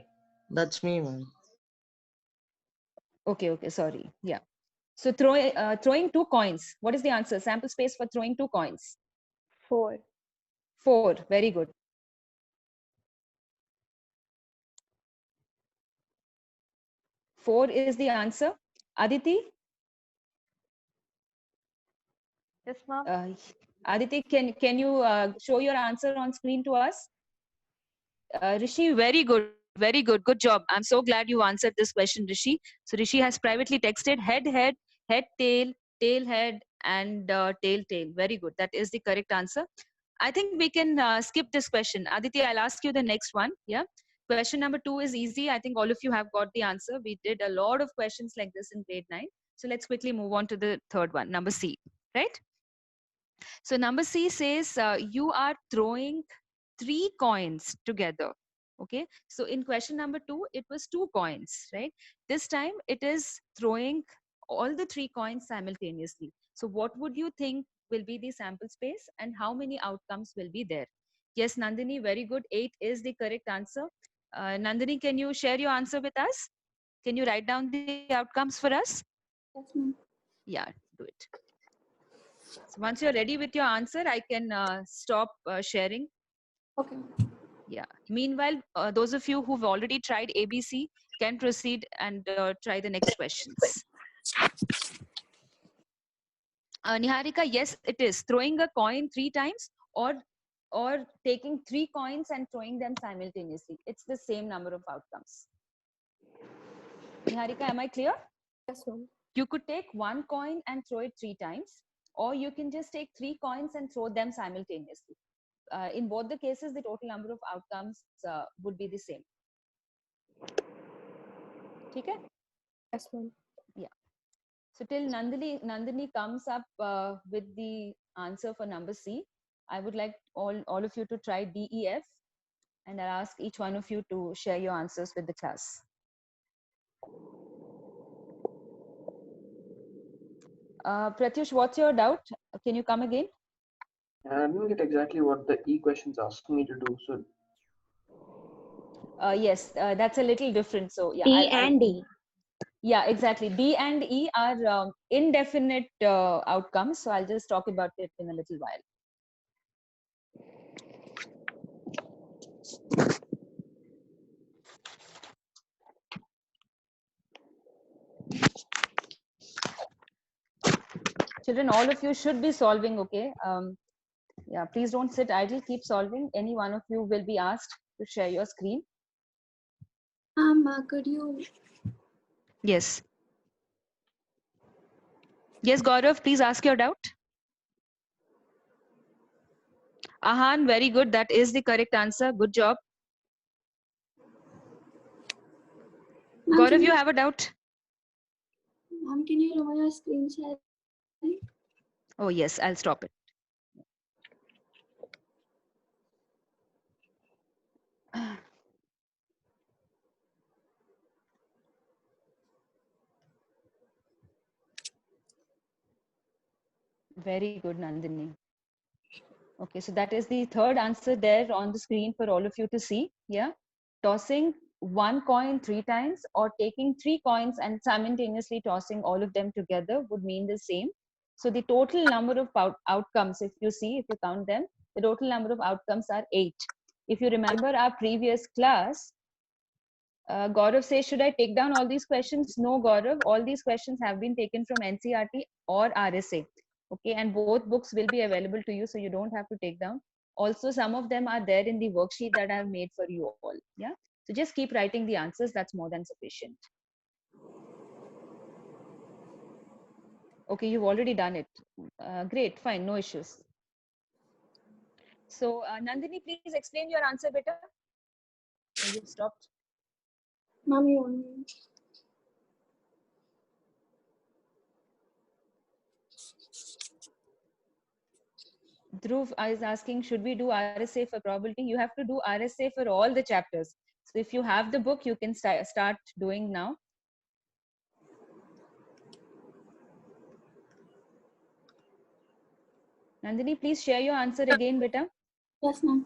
That's me, man. Okay, sorry. Yeah. So throwing two coins. What is the answer? Sample space for throwing two coins. 4. 4. Very good. 4 is the answer. Aditi? Yes, ma'am. Aditi, can you show your answer on screen to us? Rishi, very good. Very good. Good job. I'm so glad you answered this question, Rishi. So Rishi has privately texted head, tail, head, and tail. Very good. That is the correct answer. I think we can skip this question. Aditi, I'll ask you the next one. Yeah. Question number 2 is easy. I think all of you have got the answer. We did a lot of questions like this in grade 9. So let's quickly move on to the third one, number C, right? So number C says you are throwing 3 coins together. Okay. So in question number 2, it was 2 coins, right? This time it is throwing all the 3 coins simultaneously. So what would you think will be the sample space and how many outcomes will be there? Yes, Nandini, very good. 8 is the correct answer. Nandini, can you share your answer with us? Can you write down the outcomes for us? Yes, ma'am. Yeah, do it. So once you're ready with your answer, I can stop sharing. Okay. Yeah. Meanwhile, those of you who've already tried ABC can proceed and try the next questions. Niharika, yes, it is. Throwing a coin 3 times or taking 3 coins and throwing them simultaneously. It's the same number of outcomes. Niharika, am I clear? Yes, ma'am. You could take 1 coin and throw it 3 times, or you can just take 3 coins and throw them simultaneously. In both the cases, the total number of outcomes would be the same. Okay? Yes, ma'am. Yeah. So till Nandini comes up with the answer for number C, I would like all of you to try DEF, and I'll ask each one of you to share your answers with the class. Pratyush, what's your doubt? Can you come again? I didn't get exactly what the E questions asked me to do. So Yes, that's a little different. So yeah, D and E. Yeah, exactly. D and E are indefinite outcomes. So I'll just talk about it in a little while. Children, all of you should be solving, okay? Yeah, please don't sit idle, keep solving. Any one of you will be asked to share your screen. Could you? Yes. Yes, Gaurav, please ask your doubt. Ahan, very good. That is the correct answer. Good job. Gaurav, you have a doubt? Ma'am, can you remove your screen share? Oh, yes, I'll stop it. Very good, Nandini. Okay, so that is the third answer there on the screen for all of you to see. Yeah, tossing 1 coin 3 times or taking 3 coins and simultaneously tossing all of them together would mean the same. So the total number of outcomes, if you count them, the total number of outcomes are 8. If you remember our previous class, Gaurav says, should I take down all these questions? No, Gaurav, all these questions have been taken from NCERT or RSA. Okay, and both books will be available to you, so you don't have to take down. Also, some of them are there in the worksheet that I have made for you all. Yeah, so just keep writing the answers. That's more than sufficient. Okay, you've already done it. Great, fine, no issues. So, Nandini, please explain your answer better. You've stopped. Ma'am, you want me? Dhruv is asking, should we do RSA for probability? You have to do RSA for all the chapters. So if you have the book, you can start doing now. Nandini, please share your answer again, beta. Yes, ma'am.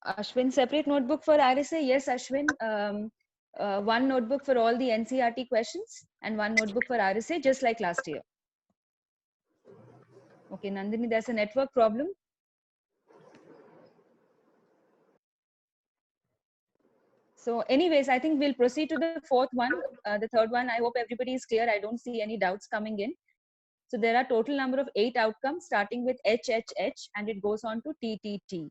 Ashwin, separate notebook for RSA? Yes, Ashwin. One notebook for all the NCERT questions and one notebook for RSA, just like last year. Okay, Nandini, there's a network problem. So anyways, I think we'll proceed to the fourth one. The third one, I hope everybody is clear. I don't see any doubts coming in. So there are total number of 8 outcomes starting with HHH and it goes on to TTT.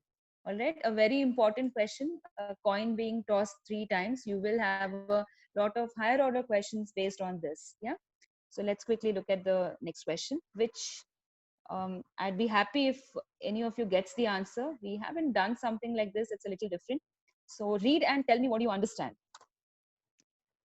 All right, a very important question, a coin being tossed 3 times. You will have a lot of higher order questions based on this. Yeah. So let's quickly look at the next question, which I'd be happy if any of you gets the answer. We haven't done something like this. It's a little different. So read and tell me what you understand.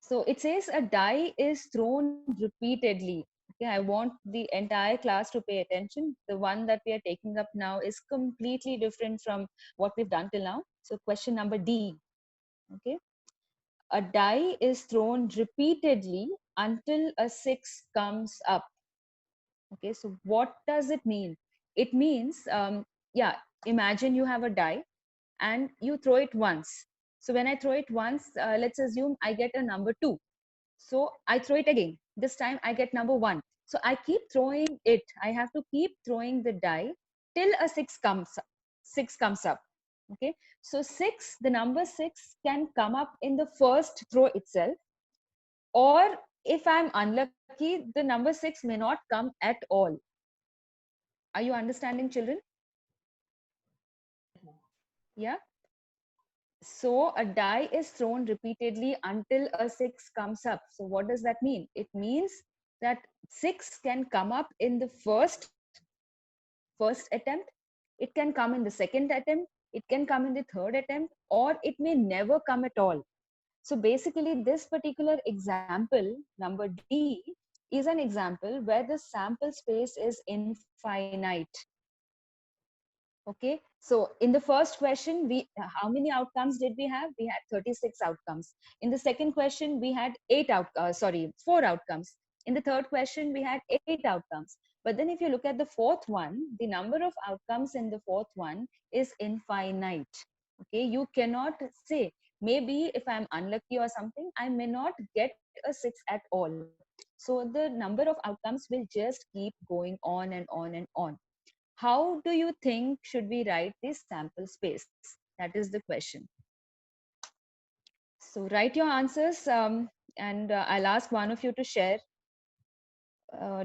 So it says a die is thrown repeatedly. Okay, I want the entire class to pay attention. The one that we are taking up now is completely different from what we've done till now. So question number D. Okay, a die is thrown repeatedly until a 6 comes up. Okay, so what does it mean? It means, yeah, imagine you have a die and you throw it once. So when I throw it once, let's assume I get a number 2. So I throw it again. This time I get number 1. So I keep throwing it. I have to keep throwing the die till a 6 comes up. Okay, so 6, the number 6 can come up in the first throw itself, or if I'm unlucky, the number 6 may not come at all. Are you understanding, children? Yeah. So a die is thrown repeatedly until a 6 comes up. So what does that mean? It means that 6 can come up in the first attempt, it can come in the second attempt, it can come in the third attempt, or it may never come at all. So basically, this particular example, number D, is an example where the sample space is infinite. Okay, so in the first question, how many outcomes did we have? We had 36 outcomes. In the second question, we had 4 outcomes. In the third question, we had 8 outcomes. But then if you look at the fourth one, the number of outcomes in the fourth one is infinite. Okay, you cannot say, maybe if I'm unlucky or something, I may not get a 6 at all. So the number of outcomes will just keep going on and on and on. How do you think should we write this sample space? That is the question. So write your answers, and I'll ask one of you to share.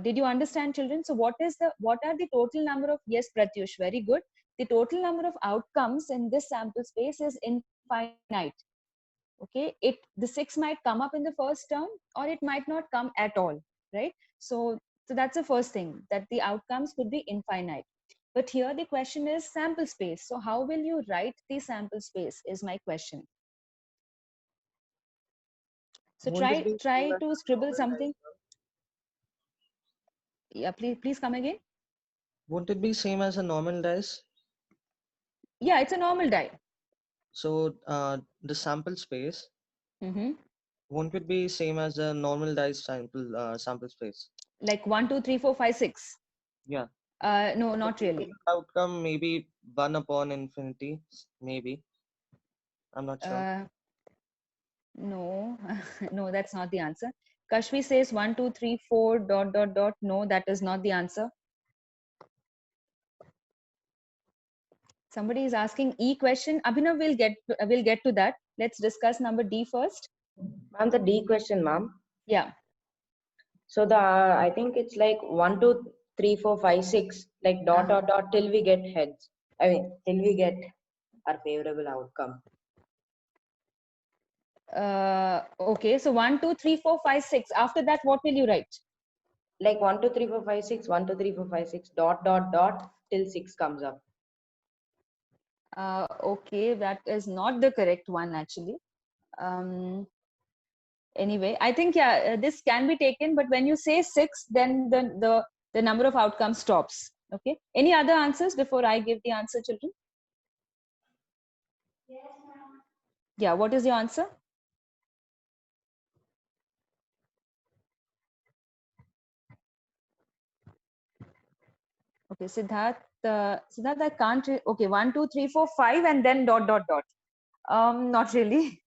Did you understand, children? So what are the total number of, yes, Pratyush, very good. The total number of outcomes in this sample space is infinite. Okay, the 6 might come up in the first term, or it might not come at all, right? So that's the first thing, that the outcomes could be infinite. But here the question is sample space. So how will you write the sample space is my question. So try to scribble something. Yeah, please come again. Won't it be same as a normal dice? Yeah, it's a normal die. So the sample space, won't it be same as a normal dice sample space? Like 1, 2, 3, 4, 5, 6. Yeah. No, not really. Outcome maybe 1 upon infinity, maybe. I'm not sure. No, no, that's not the answer. Kashvi says 1, 2, 3, 4, ... No, that is not the answer. Somebody is asking E question. Abhinav will get to that. Let's discuss number D first. Ma'am, the D question, ma'am. Yeah. So I think it's like 1, 2, 3, 4, 5, 6, like dot till we get heads. I mean, till we get our favorable outcome. Okay, so 1, 2, 3, 4, 5, 6. After that, what will you write? Like 1, 2, 3, 4, 5, 6, 1, 2, 3, 4, 5, 6, ... till 6 comes up. Okay, that is not the correct one actually. Anyway, I think this can be taken, but when you say 6, then the number of outcomes stops. Okay. Any other answers before I give the answer, children? Yes, ma'am. Yeah. What is your answer? Okay, Siddharth. Siddharth, I can't. Okay, 1, 2, 3, 4, 5, and then ... Not really.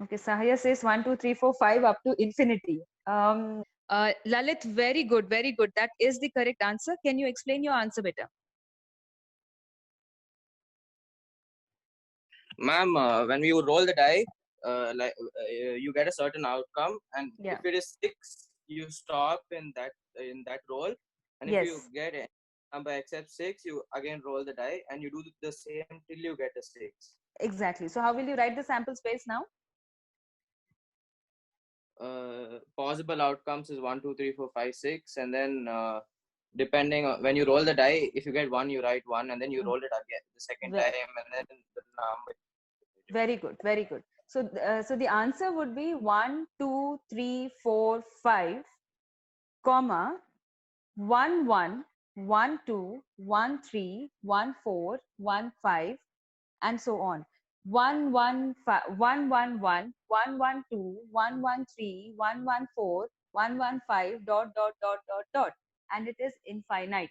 Okay, Sahaya says 1, 2, 3, 4, 5 up to infinity. Lalit, very good, very good. That is the correct answer. Can you explain your answer better? Ma'am, when you roll the die, you get a certain outcome, and if it is 6, you stop in that roll, and if you get a number except 6, you again roll the die, and you do the same till you get a 6. Exactly. So how will you write the sample space now? Possible outcomes is 1, 2, 3, 4, 5, 6, and then depending on when you roll the die, if you get 1, you write 1, and then you roll it again the second time, and then the number. Very good, very good. So, so the answer would be 1, 2, 3, 4, 5, comma 1, 1, 1, 2, 1, 3, 1, 4, 1, 5, and so on. 1, 1, 5, 1, 1, 1, 1, 1, 2, 1, 1, 3, 1, 1, 4, 1, 1, 5, ... And it is infinite.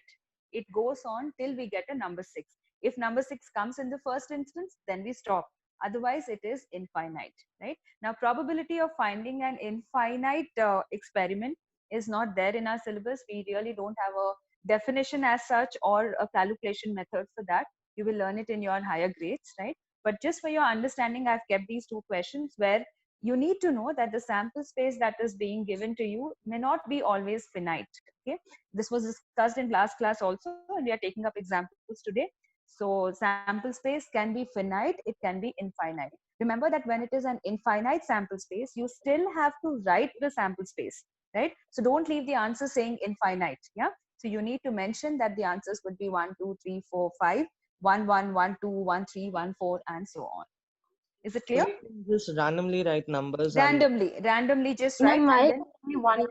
It goes on till we get a number 6. If number 6 comes in the first instance, then we stop. Otherwise, it is infinite, right? Now, probability of finding an infinite experiment is not there in our syllabus. We really don't have a definition as such or a calculation method for that. You will learn it in your higher grades, right? But just for your understanding, I've kept these two questions where you need to know that the sample space that is being given to you may not be always finite. Okay, this was discussed in last class also, and we are taking up examples today. So sample space can be finite, it can be infinite. Remember that when it is an infinite sample space, you still have to write the sample space, right? So don't leave the answer saying infinite. Yeah, so you need to mention that the answers would be 1, 2, 3, 4, 5, 1, 1, 1, 2, 1, 3, 1, 4, and so on. Is it clear? So you can just randomly write numbers. Randomly just write. Ma'am, And I then only one.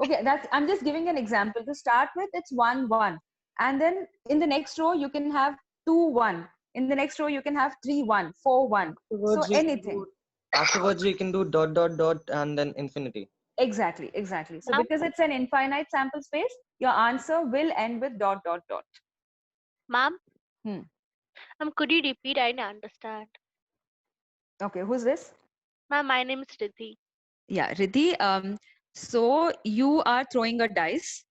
okay, I'm just giving an example. To start with, it's 1, 1. And then in the next row, you can have 2, 1. In the next row, you can have 3, 1, 4, 1. So anything. Afterwards, we can do dot, dot, dot, and then infinity. Exactly. So because it's an infinite sample space, your answer will end with dot, dot, dot. Ma'am? Could you repeat? I didn't understand. Okay, who's this? Ma'am, my name is Riddhi. Yeah, Riddhi. So you are throwing a dice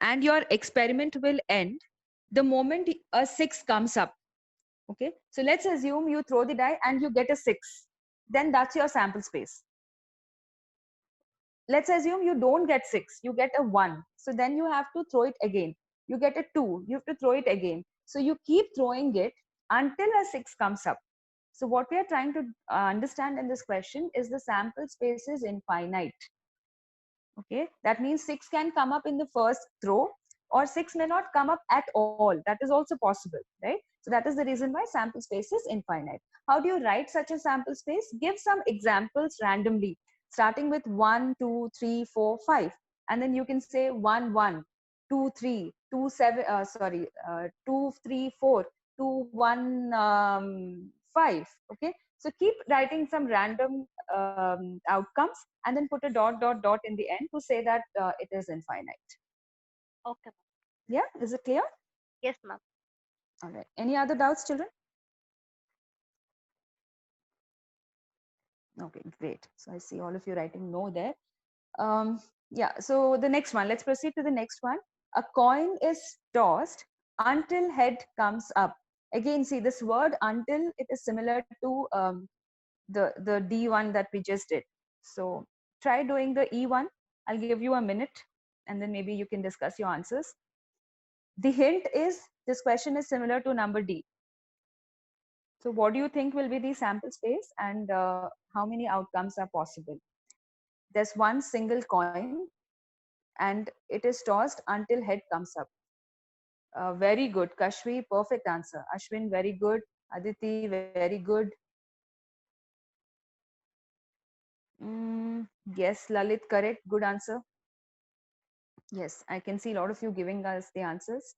and your experiment will end the moment a 6 comes up. Okay, so let's assume you throw the die and you get a 6. Then that's your sample space. Let's assume you don't get 6, you get a 1. So then you have to throw it again. You get a 2, you have to throw it again. So you keep throwing it until a 6 comes up. So what we are trying to understand in this question is the sample space is infinite. Okay, that means 6 can come up in the first throw, or 6 may not come up at all. That is also possible, right? So that is the reason why sample space is infinite. How do you write such a sample space? Give some examples randomly, starting with 1, 2, 3, 4, 5. And then you can say 1, 1, 2, 3, 2, 7, 2, 3, 4, 2, 1, 5. Okay, so keep writing some random outcomes and then put a dot, dot, dot in the end to say that it is infinite. Okay. Yeah, is it clear? Yes, ma'am. All right. Any other doubts, children? Okay, great. So I see all of you writing no there. Yeah, so the next one, let's proceed to the next one. A coin is tossed until head comes up. Again, see this word until, it is similar to the D1 that we just did. So try doing the E1. I'll give you a minute and then maybe you can discuss your answers. The hint is this question is similar to number D. So what do you think will be the sample space and how many outcomes are possible? There's one single coin and it is tossed until head comes up. Very good. Kashvi, perfect answer. Ashwin, very good. Aditi, very good. Yes, Lalit, correct. Good answer. Yes, I can see a lot of you giving us the answers.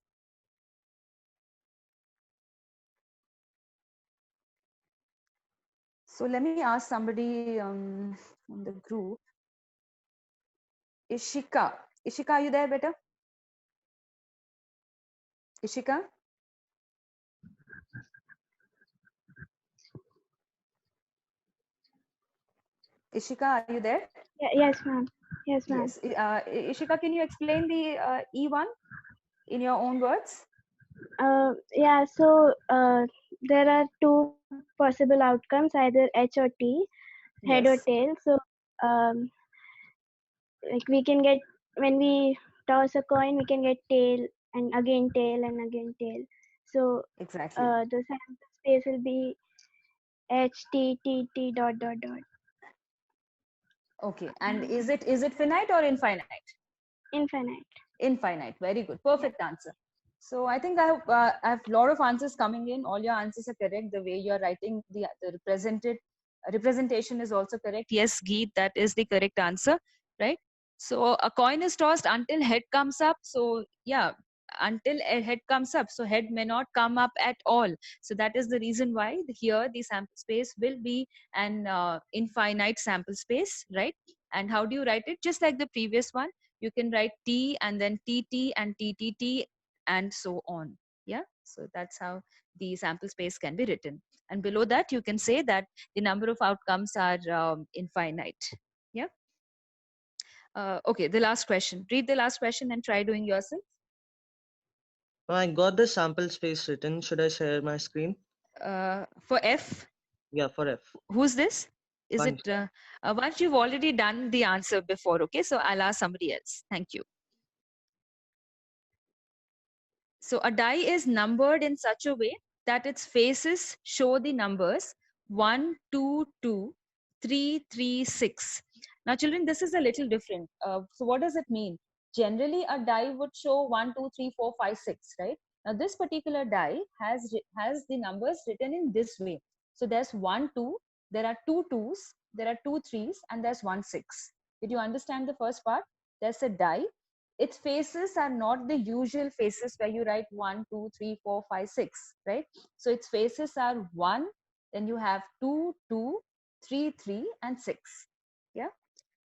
So let me ask somebody in the group. Ishika. Ishika, are you there, beta? Ishika? Ishika, are you there? Yes, ma'am. Yes, ma'am. Yes. Ishika, can you explain the E1 in your own words? Yeah, so there are two possible outcomes, either H or T, head or tail. So like we can get, when we toss a coin, we can get tail and again tail and again tail. So exactly the sample space will be H, T, T, T, dot, dot, dot. Okay, and is it finite or infinite? Infinite. Infinite. Very good. Perfect answer. So I think I have a lot of answers coming in. All your answers are correct. The way you are writing the representation is also correct. Yes, Geet, that is the correct answer, right? So a coin is tossed until head comes up. So yeah, until a head comes up. So head may not come up at all. So that is the reason why here the sample space will be an infinite sample space, right? And how do you write it? Just like the previous one, you can write T and then TT and TTT and so on. Yeah. So that's how the sample space can be written. And below that, you can say that the number of outcomes are infinite. Yeah. Okay, the last question. Read the last question and try doing yourself. I got the sample space written. Should I share my screen? For F? Yeah, for F. Who's this? Is Vansh. it once you've already done the answer before? Okay, so I'll ask somebody else. Thank you. So a die is numbered in such a way that its faces show the numbers 1, 2, 2, 3, 3, 6. Now, children, this is a little different. So what does it mean? Generally, a die would show 1, 2, 3, 4, 5, 6, right? Now, this particular die has the numbers written in this way. So there's 1, 2, there are 2 2s, there are 2 3s, and there's 1 6. Did you understand the first part? There's a die. Its faces are not the usual faces where you write 1, 2, 3, 4, 5, 6, right? So its faces are 1, then you have 2, 2, 3, 3, and 6. Yeah.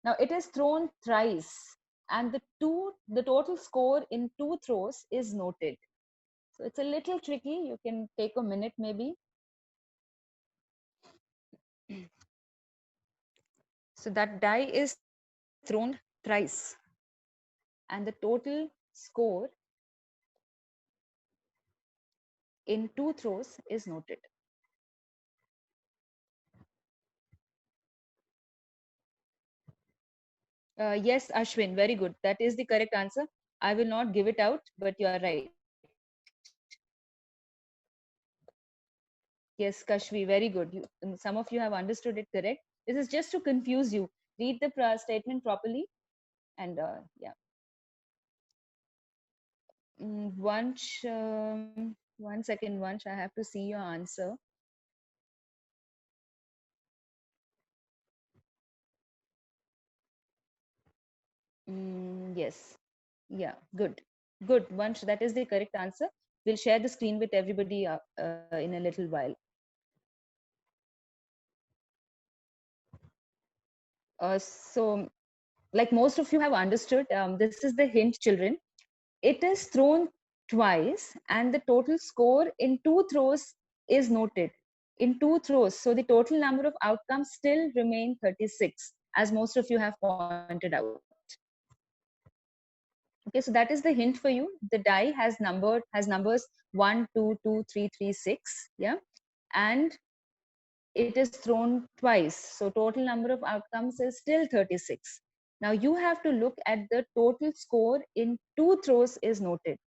Now it is thrown thrice, and the total score in 2 throws is noted. So it's a little tricky. You can take a minute maybe. So that die is thrown thrice, and the total score in 2 throws is noted. Yes, Ashwin, very good. That is the correct answer. I will not give it out, but you are right. Yes, Kashvi, very good. Some of you have understood it correct. This is just to confuse you. Read the statement properly. And yeah. Vansh, 1 second, Vansh, I have to see your answer. Yes. Yeah, good. Good, Vansh, that is the correct answer. We'll share the screen with everybody in a little while. So, like most of you have understood, this is the hint, children. It is thrown twice, and the total score in 2 throws is noted. In 2 throws, so the total number of outcomes still remain 36, as most of you have pointed out. Okay, so that is the hint for you. The die has numbers 1, 2, 2, 3, 3, 6. Yeah, and it is thrown twice. So total number of outcomes is still 36. Now you have to look at the total score in 2 throws is noted.